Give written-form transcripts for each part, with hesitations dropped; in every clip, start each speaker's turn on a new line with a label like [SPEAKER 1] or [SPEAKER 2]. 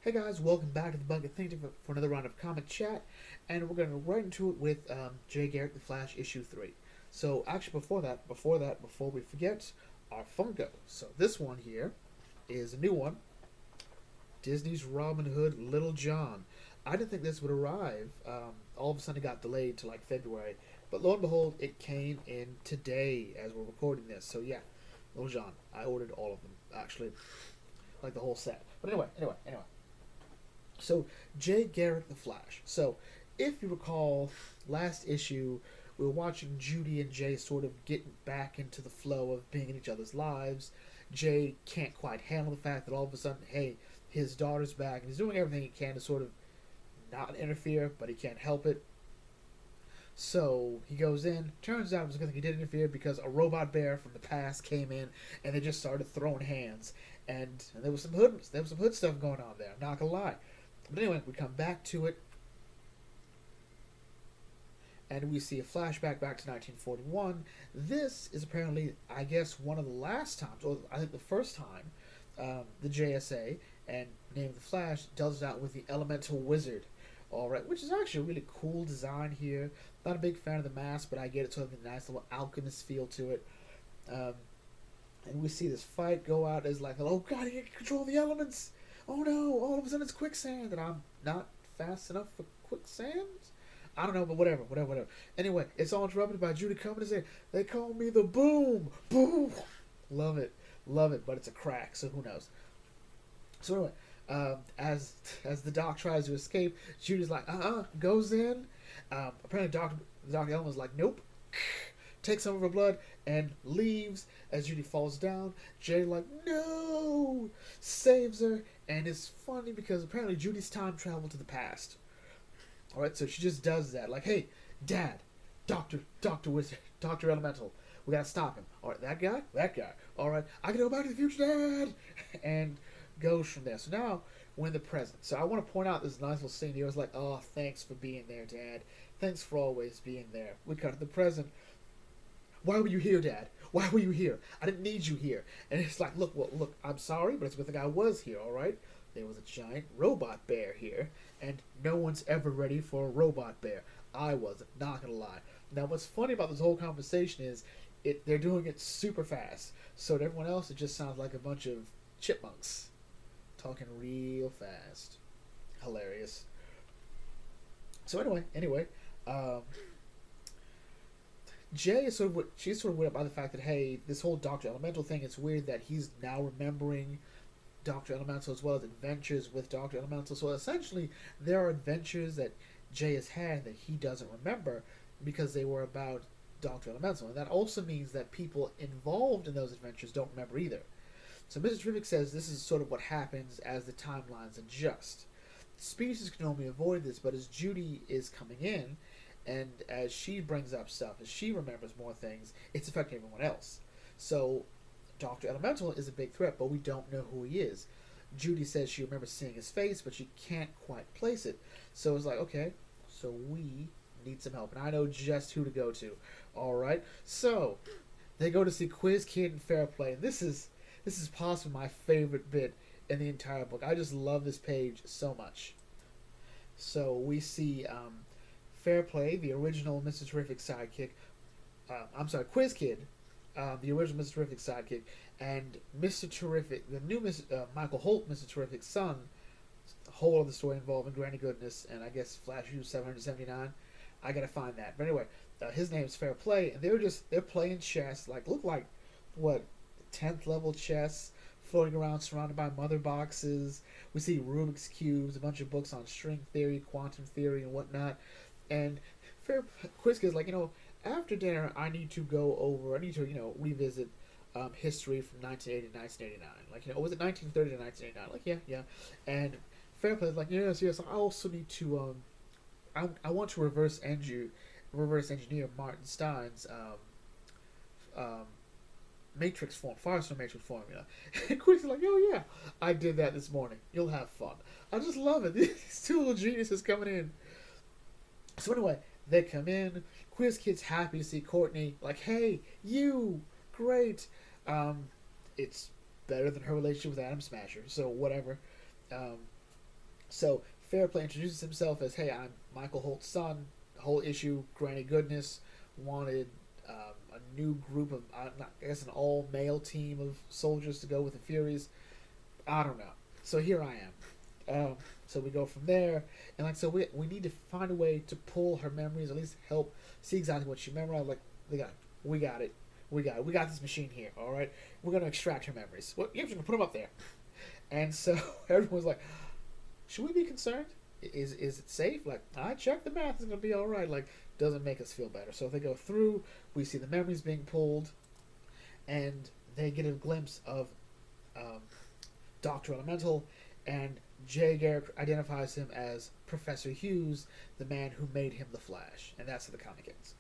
[SPEAKER 1] Hey guys, welcome back to the Bucket Think for another round of comic chat, and we're going to right into it with J. Garrick the Flash issue 3. So actually before we forget, our Funko. So this one here is a new one, Disney's Robin Hood Little John. I didn't think this would arrive. All of a sudden it got delayed to like February, but lo and behold, it came in today as we're recording this. So yeah, Little John. I ordered all of them actually, like the whole set. But anyway. So, Jay Garrick the Flash. So, if you recall, last issue, we were watching Judy and Jay sort of get back into the flow of being in each other's lives. Jay can't quite handle the fact that all of a sudden, hey, his daughter's back, and he's doing everything he can to sort of not interfere, but he can't help it. So he goes in. Turns out it was a good thing he did interfere because a robot bear from the past came in, and they just started throwing hands. And there was some hood stuff going on there. I'm not gonna lie. But anyway, we come back to it, and we see a flashback back to 1941. This is apparently, I guess, one of the last times, or I think the first time, the JSA and Name of the Flash does it out with the Elemental Wizard. Alright, which is actually a really cool design here. Not a big fan of the mask, but I get it sort of a nice little alchemist feel to it. And we see this fight go out as like, oh god, he can control the elements! Oh no, all of a sudden it's quicksand, and I'm not fast enough for quicksand? I don't know, but whatever. Anyway, it's all interrupted by Judy coming to say, they call me the Boom! Boom! Love it, but it's a crack, so who knows. So anyway, as the Doc tries to escape, Judy's like, goes in. Apparently Dr. Ellen's like, nope. Takes some of her blood and leaves as Judy falls down. Jay like, no! Saves her. And it's funny because apparently Judy's time traveled to the past. Alright, so she just does that. Like, hey, Dad, Dr. Wizard, Dr. Elemental, we gotta stop him. Alright, that guy. Alright, I can go back to the future, Dad! And goes from there. So now we're in the present. So I want to point out this nice little scene here. I was like, oh, thanks for being there, Dad. Thanks for always being there. We cut to the present. Why were you here, Dad? Why were you here? I didn't need you here. And it's like, look, I'm sorry, but it's a good thing I was here, alright? There was a giant robot bear here, and no one's ever ready for a robot bear. I wasn't, not gonna lie. Now, what's funny about this whole conversation is they're doing it super fast. So to everyone else, it just sounds like a bunch of chipmunks talking real fast. Hilarious. So anyway, Jay is she's sort of weirded by the fact that, hey, this whole Dr. Elemental thing, it's weird that he's now remembering Dr. Elemental as well as adventures with Dr. Elemental. So essentially, there are adventures that Jay has had that he doesn't remember because they were about Dr. Elemental. And that also means that people involved in those adventures don't remember either. So Mr. Terrific says this is sort of what happens as the timelines adjust. Species can only avoid this, but as Judy is coming in, and as she brings up stuff, as she remembers more things, it's affecting everyone else. So Dr. Elemental is a big threat, but we don't know who he is. Judy says she remembers seeing his face, but she can't quite place it. So it's like, okay, so we need some help. And I know just who to go to. Alright, so they go to see Quiz Kid and Fair Play. And this is possibly my favorite bit in the entire book. I just love this page so much. So we see Fair Play, the original Mr. Terrific sidekick. Quiz Kid, the original Mr. Terrific sidekick, and Mr. Terrific, the new Michael Holt, Mr. Terrific's son. Whole other story involving Granny Goodness, and I guess Flash U 779. I gotta find that. But anyway, his name's Fair Play, and they're playing chess. Look like what 10th level chess, floating around surrounded by mother boxes. We see Rubik's Cubes, a bunch of books on string theory, quantum theory, and whatnot. And Quiz Kid's like, after dinner, I need to revisit history from 1980 to 1989. Was it 1930 to 1989? Yeah. And Fair Play's like, yes, I also need to, I want to reverse engineer Martin Stein's matrix form, Firestone matrix formula. And Quick's like, oh yeah, I did that this morning. You'll have fun. I just love it. These two little geniuses coming in. So anyway, they come in. Quiz Kid's happy to see Courtney. Like, hey, you, great. It's better than her relationship with Adam Smasher. So whatever. So Fairplay introduces himself as, "Hey, I'm Michael Holt's son." The whole issue, Granny Goodness wanted a new group of, I guess, an all-male team of soldiers to go with the Furies. I don't know. So here I am. So we go from there, and like, so we need to find a way to pull her memories, at least help see exactly what she memorized. Like, we got it. We got this machine here. All right, we're gonna extract her memories. Well, yeah, we're gonna put them up there. And so everyone's like, should we be concerned? Is it safe? Like, I checked the math, it's gonna be all right. Like, doesn't make us feel better. So if they go through, we see the memories being pulled, and they get a glimpse of Doctor Elemental, and Jay Garrick identifies him as Professor Hughes, the man who made him the Flash, and that's how the comic ends.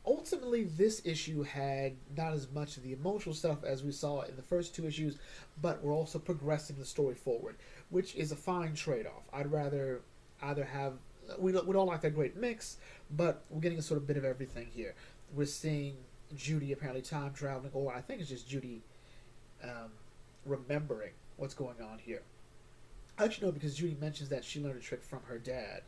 [SPEAKER 1] Ultimately, this issue had not as much of the emotional stuff as we saw in the first two issues, but we're also progressing the story forward, which is a fine trade-off. I'd rather either have, we don't like that great mix, but we're getting a sort of bit of everything here. We're seeing Judy apparently time traveling, or I think it's just Judy remembering what's going on here. Actually, no, because Judy mentions that she learned a trick from her dad.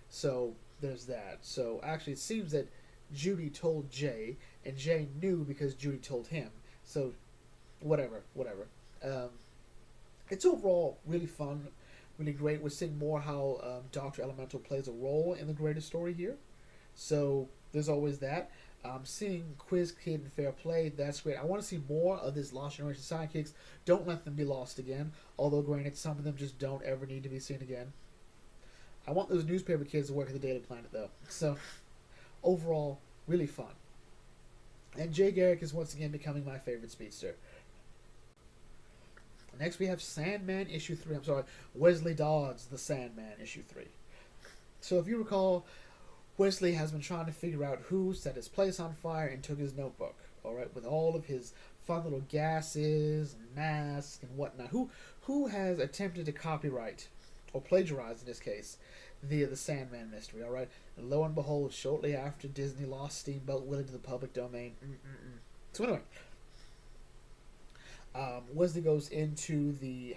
[SPEAKER 1] So there's that. So actually, it seems that Judy told Jay, and Jay knew because Judy told him. So, whatever. It's overall really fun, really great. We're seeing more how Dr. Elemental plays a role in the greater story here. So, there's always that. Seeing Quiz Kid and Fair Play, that's great. I want to see more of these Lost Generation sidekicks. Don't let them be lost again. Although, granted, some of them just don't ever need to be seen again. I want those newspaper kids to work at the Daily Planet, though. So, overall, really fun. And Jay Garrick is once again becoming my favorite speedster. Next we have Sandman issue 3. I'm sorry, Wesley Dodds, the Sandman issue 3. So if you recall, Wesley has been trying to figure out who set his place on fire and took his notebook. Alright, with all of his fun little gases and masks and whatnot. Who has attempted to copyright, or plagiarize in this case, the Sandman mystery, alright? And lo and behold, shortly after Disney lost Steamboat Willie to the public domain. So anyway, Wesley goes into the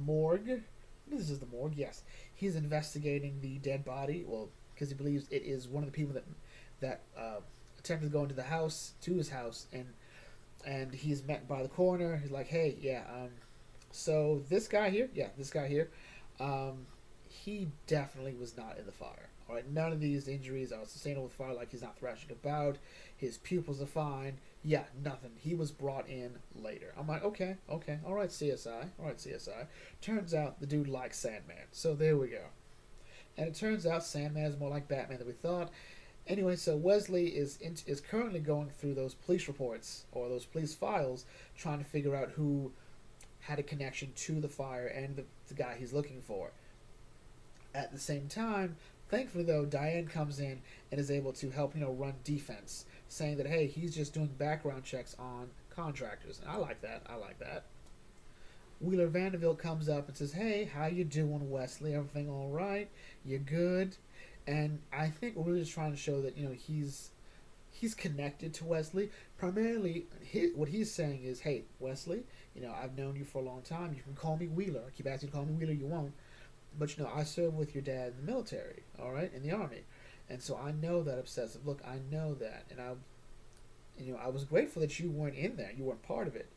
[SPEAKER 1] morgue. This is the morgue, yes. He's investigating the dead body, well, because he believes it is one of the people that attempted to go into his house, and he's met by the coroner. He's like, hey, yeah, so this guy here, he definitely was not in the fire. All right, none of these injuries are sustainable with fire. Like, he's not thrashing about. His pupils are fine. Yeah, nothing. He was brought in later. I'm like, okay, all right, CSI. Turns out the dude likes Sandman. So there we go. And it turns out Sandman is more like Batman than we thought. Anyway, so Wesley is currently going through those police reports, or those police files, trying to figure out who had a connection to the fire and the guy he's looking for. At the same time, thankfully though, Diane comes in and is able to help, run defense, saying that, hey, he's just doing background checks on contractors. And I like that. Wheeler Vanderbilt comes up and says, hey, how you doing, Wesley? Everything all right? You good? And I think we're really just trying to show that, he's connected to Wesley. Primarily, what he's saying is, hey, Wesley, I've known you for a long time. You can call me Wheeler. I keep asking you to call me Wheeler. You won't. But, I served with your dad in the military, all right, in the Army. And so I know that obsessive look. I know that. And I was grateful that you weren't in there. You weren't part of it.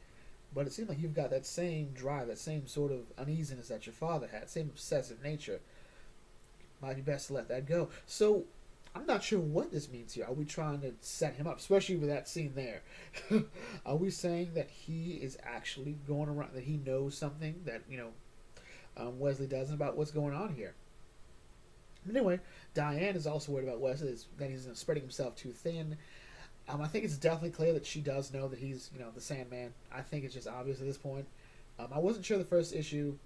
[SPEAKER 1] But it seems like you've got that same drive, that same sort of uneasiness that your father had, same obsessive nature. Might be best to let that go. So I'm not sure what this means here. Are we trying to set him up, especially with that scene there? Are we saying that he is actually going around, that he knows something that, Wesley doesn't about what's going on here? Anyway, Diane is also worried about Wesley, that he's spreading himself too thin. I think it's definitely clear that she does know that he's, the Sandman. I think it's just obvious at this point. I wasn't sure the first issue.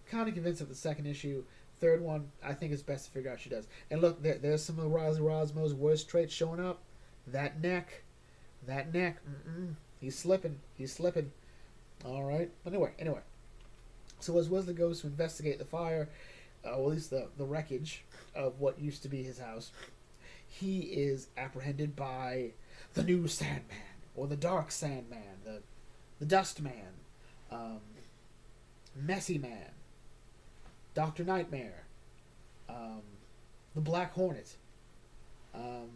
[SPEAKER 1] Kind of convinced of the second issue. Third one, I think it's best to figure out she does. And look, there's some of Rosie Rosmo's worst traits showing up. That neck. He's slipping. All right. But anyway. So as Wesley goes to investigate the fire, or at least the wreckage of what used to be his house, he is apprehended by the new Sandman, or the Dark Sandman, the Dust Man, Messy Man, Dr. Nightmare, um, the Black Hornet, um,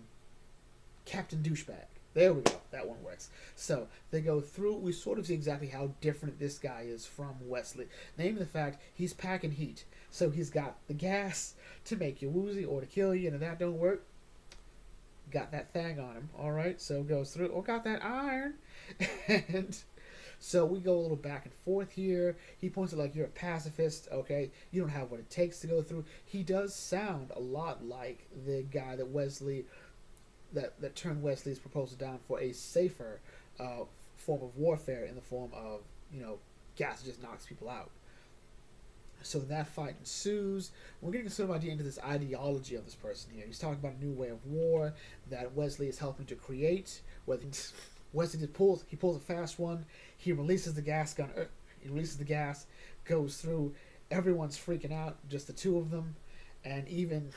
[SPEAKER 1] Captain Douchebag. There we go. That one works. So they go through. We sort of see exactly how different this guy is from Wesley. Namely the fact he's packing heat. So he's got the gas to make you woozy or to kill you, and if that don't work, got that thing on him. All right. So goes through. Oh, got that iron. And so we go a little back and forth here. He points out like you're a pacifist. Okay, you don't have what it takes to go through. He does sound a lot like the guy that Wesley that turned Wesley's proposal down for a safer form of warfare in the form of, gas that just knocks people out. So that fight ensues. We're getting sort of idea into this ideology of this person here. He's talking about a new way of war that Wesley is helping to create. Wesley pulls a fast one. He releases the gas gun. He releases the gas, goes through. Everyone's freaking out, just the two of them, and even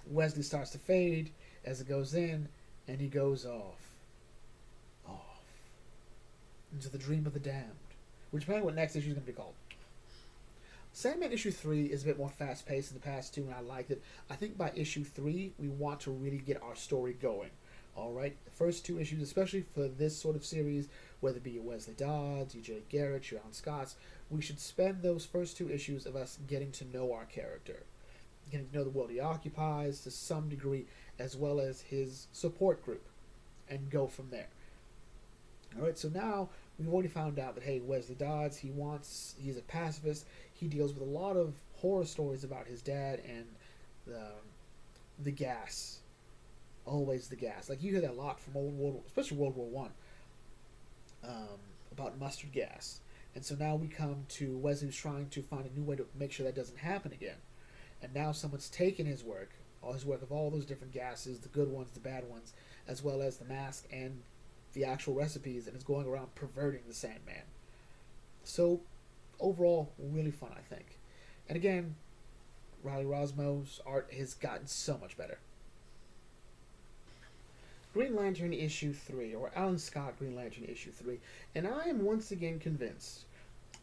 [SPEAKER 1] Wesley starts to fade as it goes in, and he goes off into the dream of the damned, which apparently what next issue is going to be called. Sandman issue 3 is a bit more fast-paced than the past two, and I liked it. I think by issue 3, we want to really get our story going. All right, the first two issues, especially for this sort of series, whether it be Wesley Dodds, E.J. Garrett, Alan Scott, we should spend those first two issues of us getting to know our character, getting to know the world he occupies to some degree, as well as his support group, and go from there. All right, so now we've already found out that, hey, Wesley Dodds, he's a pacifist. He deals with a lot of horror stories about his dad and the gas. Always the gas. Like, you hear that a lot from especially World War One, about mustard gas. And so now we come to Wesley, who's trying to find a new way to make sure that doesn't happen again. And now someone's taken his work of all those different gases, the good ones, the bad ones, as well as the mask and the actual recipes, and is going around perverting the Sandman. So, overall, really fun, I think. And again, Riley Rosmo's art has gotten so much better. Green Lantern issue 3, or Alan Scott Green Lantern issue 3, and I am once again convinced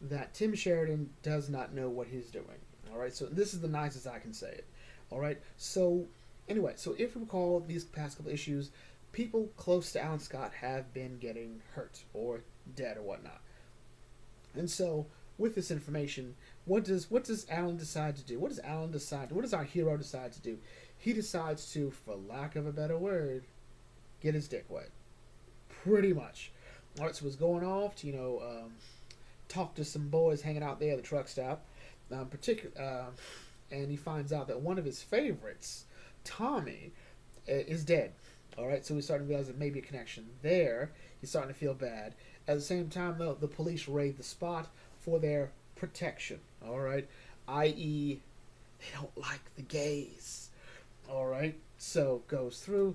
[SPEAKER 1] that Tim Sheridan does not know what he's doing. Alright, so this is the nicest I can say it. Alright, so anyway, so if you recall these past couple issues, people close to Alan Scott have been getting hurt or dead or whatnot. And so, with this information, what does Alan decide to do? What does our hero decide to do? He decides to, for lack of a better word, get his dick wet. Pretty much. Alright, so he's going off to, talk to some boys hanging out there at the truck stop. And he finds out that one of his favorites, Tommy, is dead. Alright, so he's starting to realize there may be a connection there. He's starting to feel bad. At the same time, though, the police raid the spot for their protection. Alright? I.e., they don't like the gays. Alright? So, goes through.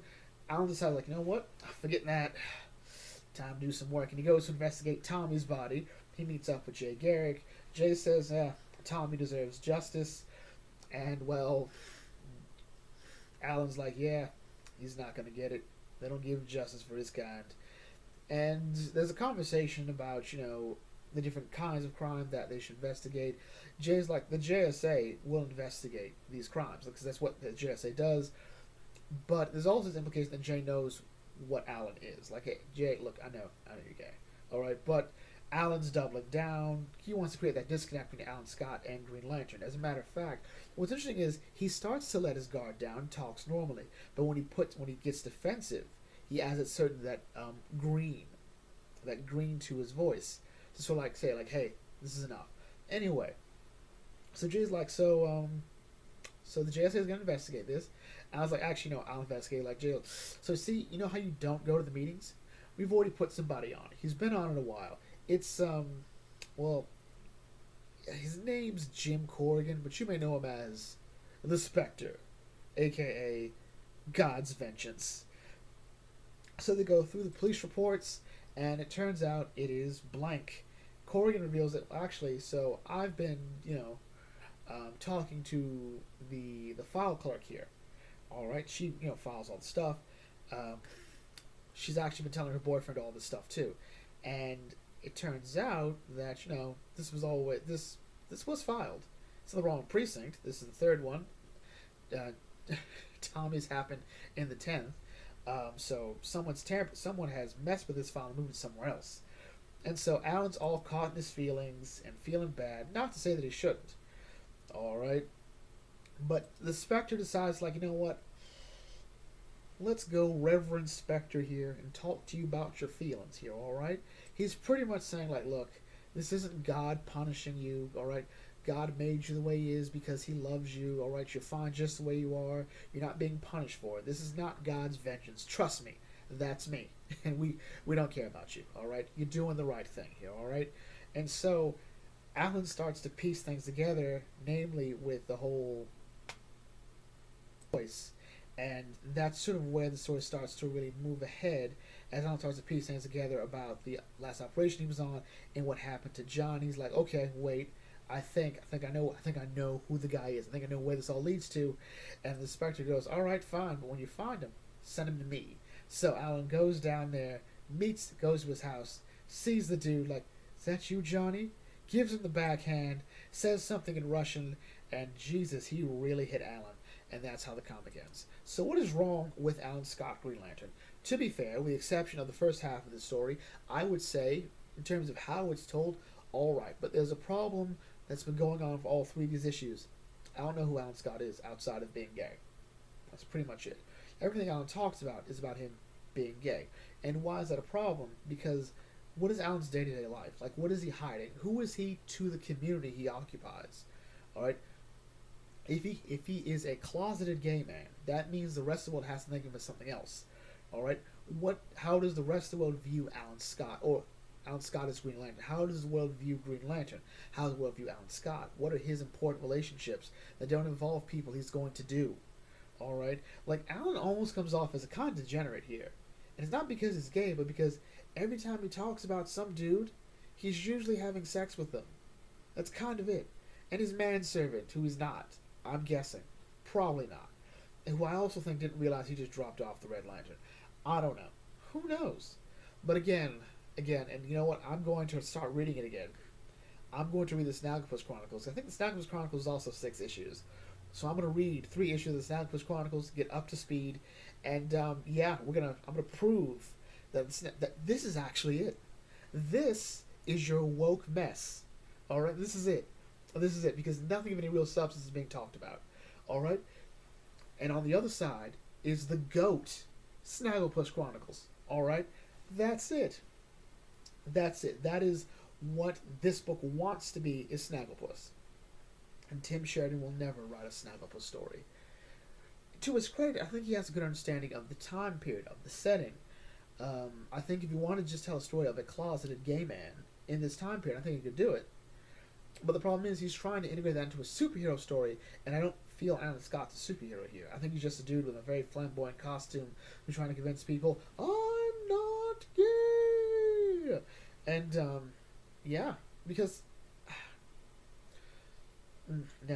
[SPEAKER 1] Alan decides, like, you know what? Forget that. Time to do some work. And he goes to investigate Tommy's body. He meets up with Jay Garrick. Jay says, Tommy deserves justice. And, well, Alan's like, yeah, he's not going to get it. They don't give justice for his kind. And there's a conversation about, the different kinds of crime that they should investigate. Jay's like, the JSA will investigate these crimes, because that's what the JSA does. But there's also this implication that Jay knows what Alan is. Like, hey, Jay, look, I know you're gay. Alright, but Alan's doubling down. He wants to create that disconnect between Alan Scott and Green Lantern. As a matter of fact, what's interesting is he starts to let his guard down and talks normally. But when he gets defensive, he adds a certain that green to his voice. To sort of like say, like, hey, this is enough. Anyway, so Jay's like, so the JSA is going to investigate this. And I was like, actually, no, I'll investigate like jail. So see, you know how you don't go to the meetings? We've already put somebody on. He's been on it a while. It's, his name's Jim Corrigan, but you may know him as the Specter, a.k.a. God's Vengeance. So they go through the police reports, and it turns out it is blank. Corrigan reveals that, actually, so I've been, talking to the file clerk here. Alright, she, files all the stuff. She's actually been telling her boyfriend all this stuff, too. And it turns out that, this was always, this was filed. It's in the wrong precinct. This is the third one. Uh, Tommy's happened in the 10th. So someone has messed with his file and moved it somewhere else. And so Alan's all caught in his feelings and feeling bad. Not to say that he shouldn't. Alright? But the Specter decides, like, you know what? Let's go Reverend Specter here and talk to you about your feelings here, alright? He's pretty much saying, like, look, this isn't God punishing you, alright? God made you the way he is because he loves you, alright? You're fine just the way you are. You're not being punished for it. This is not God's vengeance. Trust me. That's me. And we don't care about you, alright? You're doing the right thing here, alright? And so Alan starts to piece things together, namely with the whole voice. And that's sort of where the story starts to really move ahead as Alan starts to piece things together about the last operation he was on and what happened to John. He's like, okay, wait, I think I know who the guy is. I think I know where this all leads to. And the Spectre goes, all right, fine, but when you find him, send him to me. So Alan goes down there, goes to his house, sees the dude, like, is that you, Johnny? Gives him the backhand, says something in Russian, and Jesus, he really hit Alan. And that's how the comic ends. So what is wrong with Alan Scott Green Lantern? To be fair, with the exception of the first half of the story, I would say, in terms of how it's told, alright. But there's a problem that's been going on for all three of these issues. I don't know who Alan Scott is outside of being gay. That's pretty much it. Everything Alan talks about is about him being gay. And why is that a problem? Because what is Alan's day-to-day life? Like, what is he hiding? Who is he to the community he occupies? Alright? If he is a closeted gay man, that means the rest of the world has to think of him as something else. Alright? How does the rest of the world view Alan Scott? Or Alan Scott as Green Lantern. How does the world view Green Lantern? How does the world view Alan Scott? What are his important relationships that don't involve people he's going to do? Alright? Like, Alan almost comes off as a kind of degenerate here. And it's not because he's gay, but because every time he talks about some dude, he's usually having sex with them. That's kind of it. And his manservant, who he's not. I'm guessing. Probably not. And who I also think didn't realize he just dropped off the Red Lantern. I don't know. Who knows? But again, and you know what? I'm going to start reading it again. I'm going to read the Snagglepuss Chronicles. I think the Snagglepuss Chronicles is also 6 issues. So I'm going to read 3 issues of the Snagglepuss Chronicles, get up to speed, and I'm going to prove that this is actually it. This is your woke mess. All right, this is it. This is it, because nothing of any real substance is being talked about. All right, and on the other side is the GOAT Snagglepuss Chronicles. All right, that's it. That's it. That is what this book wants to be, is Snagglepuss. And Tim Sheridan will never write a Snagglepuss story. To his credit, I think he has a good understanding of the time period, of the setting. I think if you want to just tell a story of a closeted gay man in this time period, I think he could do it. But the problem is he's trying to integrate that into a superhero story, and I don't feel Alan Scott's a superhero here. I think he's just a dude with a very flamboyant costume who's trying to convince people, I'm not gay! And, yeah, because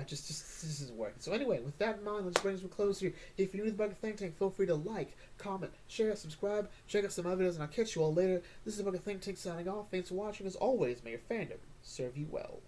[SPEAKER 1] just this isn't working. So anyway, with that in mind, let's bring this to a close here. If you're new to the Bucket Think Tank, feel free to like, comment, share, subscribe, check out some other videos, and I'll catch you all later. This is the Bucket Think Tank signing off. Thanks for watching. As always, may your fandom serve you well.